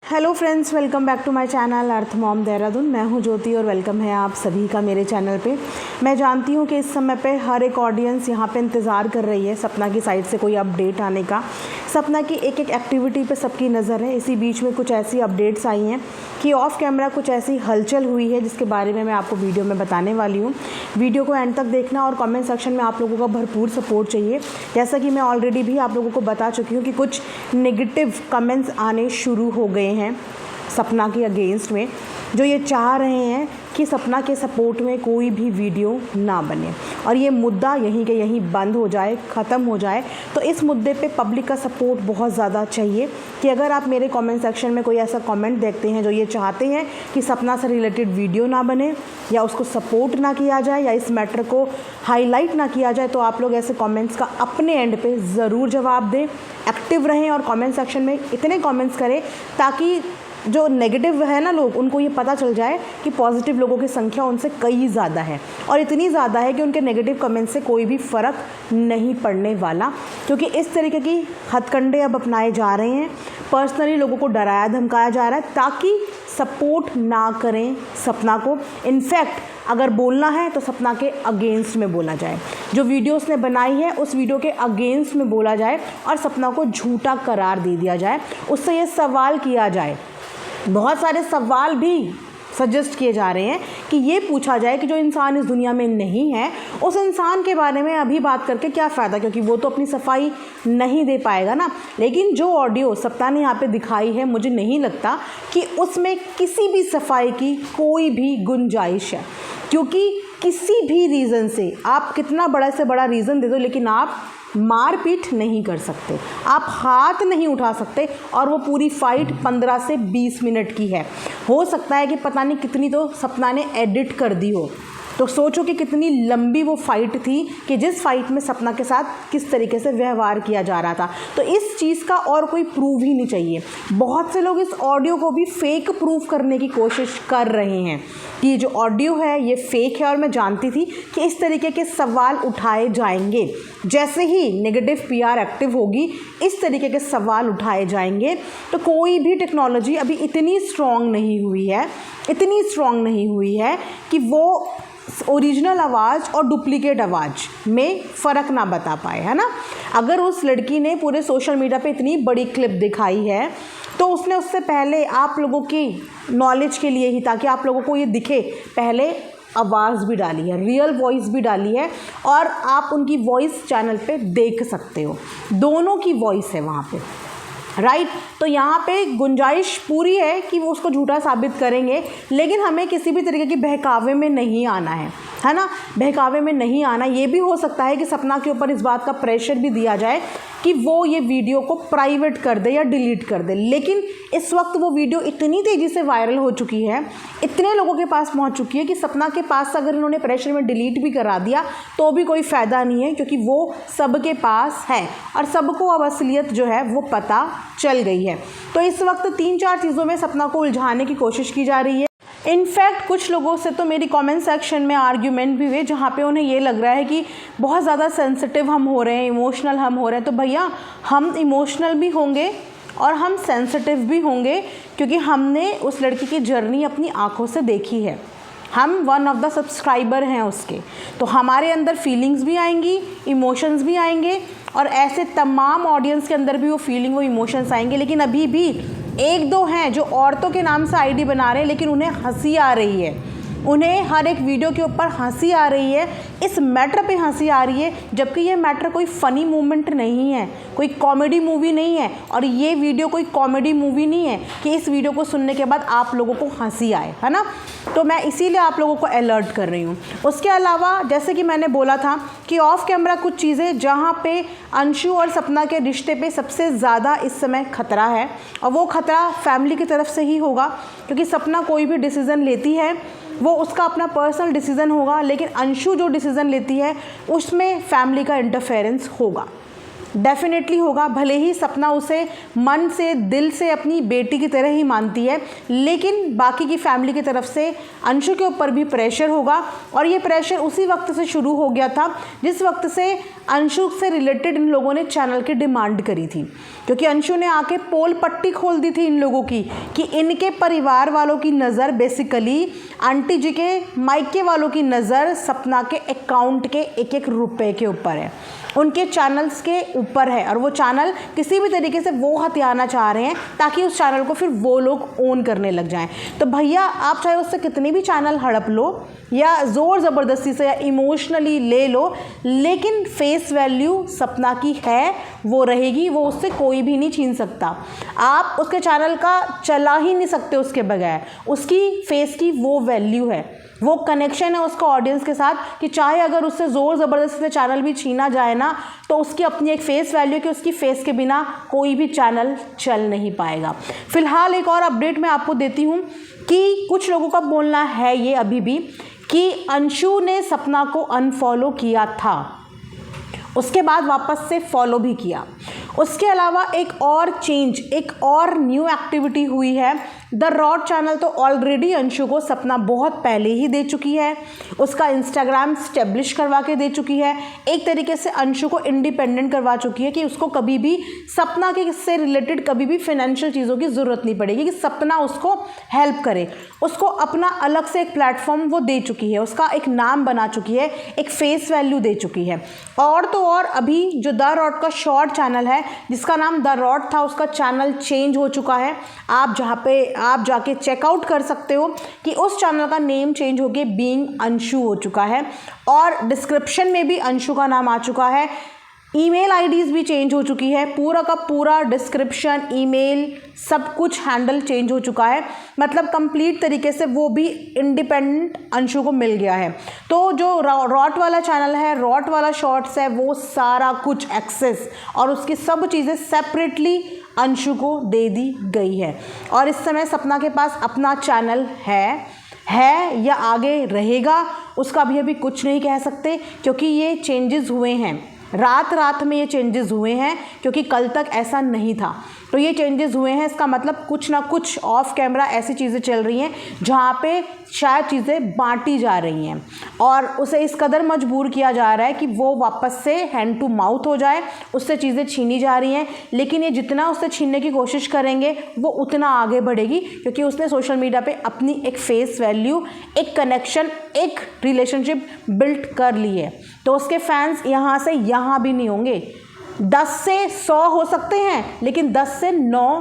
Hello friends, welcome back to my channel Earth Mom Dehradun. मैं हूं ज्योति और वेलकम है आप सभी का मेरे चैनल पे। मैं जानती हूं कि इस समय पे हर एक ऑडियंस यहां पे इंतज़ार कर रही है सपना की साइड से कोई अपडेट आने का। सपना की एक एक एक्टिविटी पे सबकी नज़र है। इसी बीच में कुछ ऐसी अपडेट्स आई हैं कि ऑफ़ कैमरा कुछ ऐसी हलचल हुई है जिसके बारे में मैं आपको वीडियो में बताने वाली हूँ। वीडियो को एंड तक देखना और कमेंट सेक्शन में आप लोगों का भरपूर सपोर्ट चाहिए। जैसा कि मैं ऑलरेडी भी आप लोगों को बता चुकी हूँ कि कुछ नेगेटिव कमेंट्स आने शुरू हो गए हैं सपना के अगेंस्ट में, जो ये चाह रहे हैं कि सपना के सपोर्ट में कोई भी वीडियो ना बने और ये मुद्दा यहीं के यहीं बंद हो जाए, ख़त्म हो जाए। तो इस मुद्दे पे पब्लिक का सपोर्ट बहुत ज़्यादा चाहिए कि अगर आप मेरे कमेंट सेक्शन में कोई ऐसा कमेंट देखते हैं जो ये चाहते हैं कि सपना से रिलेटेड वीडियो ना बने या उसको सपोर्ट ना किया जाए या इस मैटर को हाईलाइट ना किया जाए, तो आप लोग ऐसे कमेंट्स का अपने एंड पे ज़रूर जवाब दें, एक्टिव रहें और कमेंट सेक्शन में इतने कमेंट्स करें ताकि जो नेगेटिव है ना लोग, उनको ये पता चल जाए कि पॉजिटिव लोगों की संख्या उनसे कई ज़्यादा है और इतनी ज़्यादा है कि उनके नेगेटिव कमेंट से कोई भी फ़र्क नहीं पड़ने वाला। क्योंकि इस तरीके की हथकंडे अब अपनाए जा रहे हैं, पर्सनली लोगों को डराया धमकाया जा रहा है ताकि सपोर्ट ना करें सपना को। इनफैक्ट अगर बोलना है तो सपना के अगेंस्ट में बोला जाए, जो वीडियो उसने बनाई है उस वीडियो के अगेंस्ट में बोला जाए और सपना को झूठा करार दे दिया जाए। उससे ये सवाल किया जाए, बहुत सारे सवाल भी सजेस्ट किए जा रहे हैं कि ये पूछा जाए कि जो इंसान इस दुनिया में नहीं है उस इंसान के बारे में अभी बात करके क्या फ़ायदा, क्योंकि वो तो अपनी सफाई नहीं दे पाएगा ना। लेकिन जो ऑडियो सपना ने यहाँ पे दिखाई है, मुझे नहीं लगता कि उसमें किसी भी सफाई की कोई भी गुंजाइश है, क्योंकि किसी भी रीज़न से आप कितना बड़ा से बड़ा रीज़न दे दो लेकिन आप मारपीट नहीं कर सकते, आप हाथ नहीं उठा सकते। और वो पूरी फ़ाइट 15 से 20 मिनट की है। हो सकता है कि पता नहीं कितनी तो सपना ने एडिट कर दी हो। तो सोचो कि कितनी लंबी वो फ़ाइट थी कि जिस फाइट में सपना के साथ किस तरीके से व्यवहार किया जा रहा था। तो इस चीज़ का और कोई प्रूफ ही नहीं चाहिए। बहुत से लोग इस ऑडियो को भी फेक प्रूफ करने की कोशिश कर रहे हैं कि ये जो ऑडियो है ये फेक है। और मैं जानती थी कि इस तरीके के सवाल उठाए जाएंगे, जैसे ही नेगेटिव पीआर एक्टिव होगी इस तरीके के सवाल उठाए जाएंगे। तो कोई भी टेक्नोलॉजी अभी इतनी स्ट्रॉन्ग नहीं हुई है कि वो ओरिजिनल आवाज़ और डुप्लीकेट आवाज़ में फ़र्क ना बता पाए, है ना। अगर उस लड़की ने पूरे सोशल मीडिया पे इतनी बड़ी क्लिप दिखाई है तो उसने उससे पहले आप लोगों की नॉलेज के लिए ही, ताकि आप लोगों को ये दिखे, पहले आवाज़ भी डाली है, रियल वॉइस भी डाली है और आप उनकी वॉइस चैनल पे देख सकते हो, दोनों की वॉइस है वहाँ पे, राइट। तो यहाँ पे गुंजाइश पूरी है कि वो उसको झूठा साबित करेंगे, लेकिन हमें किसी भी तरीके की बहकावे में नहीं आना है ना। बहकावे में नहीं आना। ये भी हो सकता है कि सपना के ऊपर इस बात का प्रेशर भी दिया जाए कि वो ये वीडियो को प्राइवेट कर दे या डिलीट कर दे। लेकिन इस वक्त वो वीडियो इतनी तेज़ी से वायरल हो चुकी है, इतने लोगों के पास पहुंच चुकी है कि सपना के पास अगर इन्होंने प्रेशर में डिलीट भी करा दिया तो भी कोई फ़ायदा नहीं है, क्योंकि वो सबके पास है और सबको अब असलियत जो है वो पता चल गई है। तो इस वक्त 3-4 चीज़ों में सपना को उलझाने की कोशिश की जा रही है। इनफैक्ट कुछ लोगों से तो मेरी कमेंट सेक्शन में आर्ग्यूमेंट भी हुए जहाँ पे उन्हें ये लग रहा है कि बहुत ज़्यादा सेंसिटिव हम हो रहे हैं, इमोशनल हम हो रहे हैं। तो भैया, हम इमोशनल भी होंगे और हम सेंसिटिव भी होंगे, क्योंकि हमने उस लड़की की जर्नी अपनी आँखों से देखी है। हम वन ऑफ द सब्सक्राइबर हैं उसके, तो हमारे अंदर फीलिंग्स भी आएंगी, इमोशंस भी आएंगे और ऐसे तमाम ऑडियंस के अंदर भी वो फीलिंग, वो इमोशंस आएंगे। लेकिन अभी भी 1-2 हैं जो औरतों के नाम से आईडी बना रहे हैं, लेकिन उन्हें हंसी आ रही है, उन्हें हर एक वीडियो के ऊपर हंसी आ रही है, इस मैटर पे हंसी आ रही है, जबकि ये मैटर कोई फ़नी मूवमेंट नहीं है, कोई कॉमेडी मूवी नहीं है। और ये वीडियो कोई कॉमेडी मूवी नहीं है कि इस वीडियो को सुनने के बाद आप लोगों को हंसी आए, है ना। तो मैं इसीलिए आप लोगों को अलर्ट कर रही हूँ। उसके अलावा जैसे कि मैंने बोला था कि ऑफ कैमरा कुछ चीज़ें जहाँ पे अंशु और सपना के रिश्ते पे सबसे ज़्यादा इस समय खतरा है, और वो खतरा फैमिली की तरफ से ही होगा, क्योंकि सपना कोई भी डिसीज़न लेती है वो उसका अपना पर्सनल डिसीज़न होगा, लेकिन अंशु जो डिसीज़न लेती है उसमें फैमिली का इंटरफेरेंस होगा। डेफिनेटली होगा। भले ही सपना उसे मन से दिल से अपनी बेटी की तरह ही मानती है, लेकिन बाकी की फैमिली की तरफ से अंशु के ऊपर भी प्रेशर होगा। और ये प्रेशर उसी वक्त से शुरू हो गया था जिस वक्त से अंशु से रिलेटेड इन लोगों ने चैनल की डिमांड करी थी, क्योंकि अंशु ने आके पोल पट्टी खोल दी थी इन लोगों की कि इनके परिवार वालों की नज़र, बेसिकली आंटी जी के मायके वालों की नज़र सपना के अकाउंट के एक एक रुपए के ऊपर है, उनके चैनल्स के ऊपर है। और वो चैनल किसी भी तरीके से वो हथियाना चाह रहे हैं ताकि उस चैनल को फिर वो लोग ओन करने लग जाएं। तो भैया आप चाहे उससे कितनी भी चैनल हड़प लो या ज़ोर ज़बरदस्ती से या इमोशनली ले लो, लेकिन फेस वैल्यू सपना की है, वो रहेगी, वो उससे कोई भी नहीं छीन सकता। आप उसके चैनल का चला ही नहीं सकते उसके बगैर। उसकी फेस की वो वैल्यू है, वो कनेक्शन है उसका ऑडियंस के साथ कि चाहे अगर उससे ज़ोर ज़बरदस्ती से चैनल भी छीना जाए ना, तो उसकी अपनी एक फेस वैल्यू कि उसकी फेस के बिना कोई भी चैनल चल नहीं पाएगा। फ़िलहाल एक और अपडेट मैं आपको देती हूँ कि कुछ लोगों का बोलना है ये अभी भी कि अंशु ने सपना को अनफॉलो किया था, उसके बाद वापस से फॉलो भी किया। उसके अलावा एक और चेंज, एक और न्यू एक्टिविटी हुई है। द रॉड चैनल तो ऑलरेडी अंशु को सपना बहुत पहले ही दे चुकी है, उसका इंस्टाग्राम स्टेब्लिश करवा के दे चुकी है, एक तरीके से अंशु को इंडिपेंडेंट करवा चुकी है कि उसको कभी भी सपना के से रिलेटेड कभी भी फाइनेंशियल चीज़ों की ज़रूरत नहीं पड़ेगी कि सपना उसको हेल्प करे। उसको अपना अलग से एक प्लेटफॉर्म वो दे चुकी है, उसका एक नाम बना चुकी है, एक फेस वैल्यू दे चुकी है। और तो और अभी जो द रॉड का शॉर्ट चैनल है जिसका नाम द रॉड था, उसका चैनल चेंज हो चुका है। आप जाके चेकआउट कर सकते हो कि उस चैनल का नेम चेंज होके बीइंग अंशु हो चुका है और डिस्क्रिप्शन में भी अंशु का नाम आ चुका है। ईमेल आईडीज़ भी चेंज हो चुकी है, पूरा का पूरा डिस्क्रिप्शन, ईमेल, सब कुछ हैंडल चेंज हो चुका है। मतलब कंप्लीट तरीके से वो भी इंडिपेंडेंट अंशु को मिल गया है। तो जो रॉट वाला चैनल है, रॉट वाला शॉर्ट्स है, वो सारा कुछ एक्सेस और उसकी सब चीज़ें सेपरेटली अंशु को दे दी गई है। और इस समय सपना के पास अपना चैनल है या आगे रहेगा उसका अभी कुछ नहीं कह सकते, क्योंकि ये चेंजेस हुए हैं, रात में ये चेंजेस हुए हैं, क्योंकि कल तक ऐसा नहीं था। तो ये चेंजेस हुए हैं, इसका मतलब कुछ ना कुछ ऑफ कैमरा ऐसी चीज़ें चल रही हैं जहाँ पे शायद चीज़ें बांटी जा रही हैं और उसे इस कदर मजबूर किया जा रहा है कि वो वापस से हैंड टू माउथ हो जाए, उससे चीज़ें छीनी जा रही हैं। लेकिन ये जितना उससे छीनने की कोशिश करेंगे वो उतना आगे बढ़ेगी, क्योंकि उसने सोशल मीडिया पे अपनी एक फेस वैल्यू, एक कनेक्शन, एक रिलेशनशिप बिल्ड कर ली है। तो उसके फैंस यहाँ से यहाँ भी नहीं होंगे। 10 से 100 हो सकते हैं, लेकिन 10 से 9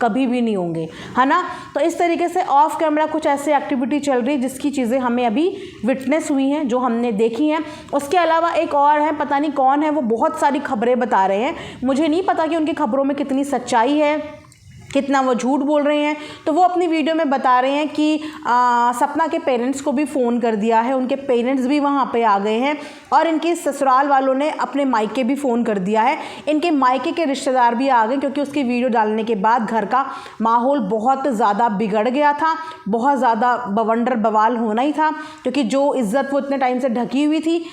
कभी भी नहीं होंगे, है ना। तो इस तरीके से ऑफ कैमरा कुछ ऐसी एक्टिविटी चल रही है जिसकी चीज़ें हमें अभी विटनेस हुई हैं, जो हमने देखी हैं। उसके अलावा एक और है, पता नहीं कौन है, वो बहुत सारी खबरें बता रहे हैं। मुझे नहीं पता कि उनकी खबरों में कितनी सच्चाई है, कितना वो झूठ बोल रहे हैं। तो वो अपनी वीडियो में बता रहे हैं कि सपना के पेरेंट्स को भी फ़ोन कर दिया है, उनके पेरेंट्स भी वहाँ पे आ गए हैं और इनके ससुराल वालों ने अपने मायके भी फ़ोन कर दिया है, इनके मायके के रिश्तेदार भी आ गए, क्योंकि उसकी वीडियो डालने के बाद घर का माहौल बहुत ज़्यादा बिगड़ गया था, बहुत ज़्यादा बवंडर बवाल होना ही था, क्योंकि जो इज़्ज़त वो इतने टाइम से ढकी हुई थी,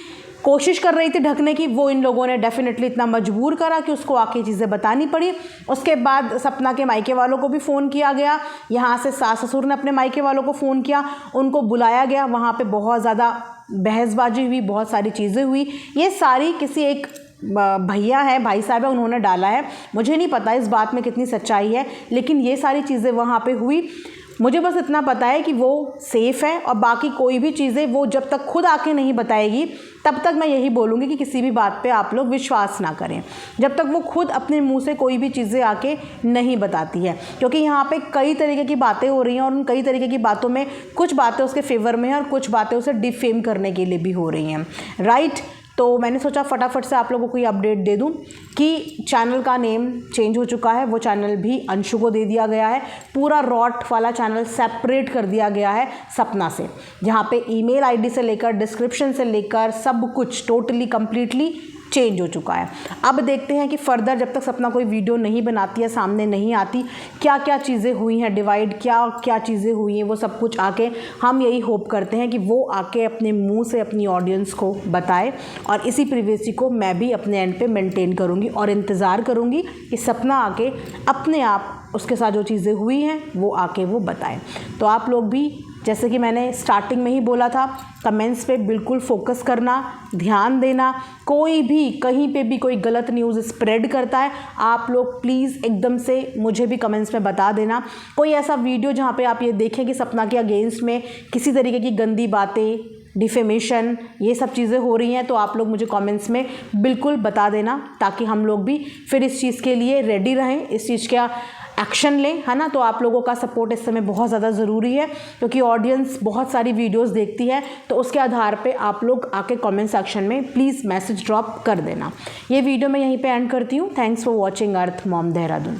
कोशिश कर रही थी ढकने की, वो इन लोगों ने डेफिनेटली इतना मजबूर करा कि उसको आके चीज़ें बतानी पड़ी। उसके बाद सपना के मायके वालों को भी फ़ोन किया गया, यहाँ से सास ससुर ने अपने मायके वालों को फ़ोन किया, उनको बुलाया गया, वहाँ पे बहुत ज़्यादा बहसबाजी हुई, बहुत सारी चीज़ें हुई। ये सारी किसी एक भैया है, भाई साहब है, उन्होंने डाला है। मुझे नहीं पता इस बात में कितनी सच्चाई है, लेकिन ये सारी चीज़ें वहाँ पे हुई। मुझे बस इतना पता है कि वो सेफ़ है, और बाकी कोई भी चीज़ें वो जब तक खुद आके नहीं बताएगी तब तक मैं यही बोलूँगी कि किसी भी बात पे आप लोग विश्वास ना करें, जब तक वो खुद अपने मुंह से कोई भी चीज़ें आके नहीं बताती है। क्योंकि यहाँ पे कई तरीके की बातें हो रही हैं और उन कई तरीके की बातों में कुछ बातें उसके फेवर में हैं और कुछ बातें उसे डिफेम करने के लिए भी हो रही हैं, राइट। तो मैंने सोचा फटाफट से आप लोगों को ये अपडेट दे दूं कि चैनल का नेम चेंज हो चुका है, वो चैनल भी अंशु को दे दिया गया है। पूरा रॉट वाला चैनल सेपरेट कर दिया गया है सपना से, जहाँ पे ईमेल आईडी से लेकर डिस्क्रिप्शन से लेकर सब कुछ टोटली कम्प्लीटली चेंज हो चुका है। अब देखते हैं कि फर्दर जब तक सपना कोई वीडियो नहीं बनाती है, सामने नहीं आती, क्या क्या चीज़ें हुई हैं डिवाइड, क्या क्या चीज़ें हुई हैं, वो सब कुछ आके हम यही होप करते हैं कि वो आके अपने मुंह से अपनी ऑडियंस को बताए, और इसी प्रिवेसी को मैं भी अपने एंड पे मेंटेन करूँगी और इंतज़ार करूँगी कि सपना आके अपने आप उसके साथ जो चीज़ें हुई हैं वो आके वो बताए। तो आप लोग भी, जैसे कि मैंने स्टार्टिंग में ही बोला था, कमेंट्स पे बिल्कुल फोकस करना, ध्यान देना। कोई भी कहीं पे भी कोई गलत न्यूज़ स्प्रेड करता है, आप लोग प्लीज़ एकदम से मुझे भी कमेंट्स में बता देना। कोई ऐसा वीडियो जहाँ पे आप ये देखें कि सपना के अगेंस्ट में किसी तरीके की गंदी बातें, डिफेमेशन, ये सब चीज़ें हो रही हैं, तो आप लोग मुझे कमेंट्स में बिल्कुल बता देना, ताकि हम लोग भी फिर इस चीज़ के लिए रेडी रहें, इस चीज़ का एक्शन लें, है ना। तो आप लोगों का सपोर्ट इस समय बहुत ज़्यादा ज़रूरी है, क्योंकि ऑडियंस बहुत सारी वीडियोस देखती है, तो उसके आधार पे आप लोग आके कमेंट सेक्शन में प्लीज़ मैसेज ड्रॉप कर देना। ये वीडियो मैं यहीं पे एंड करती हूँ। Thanks for watching earth Mom Dehradun.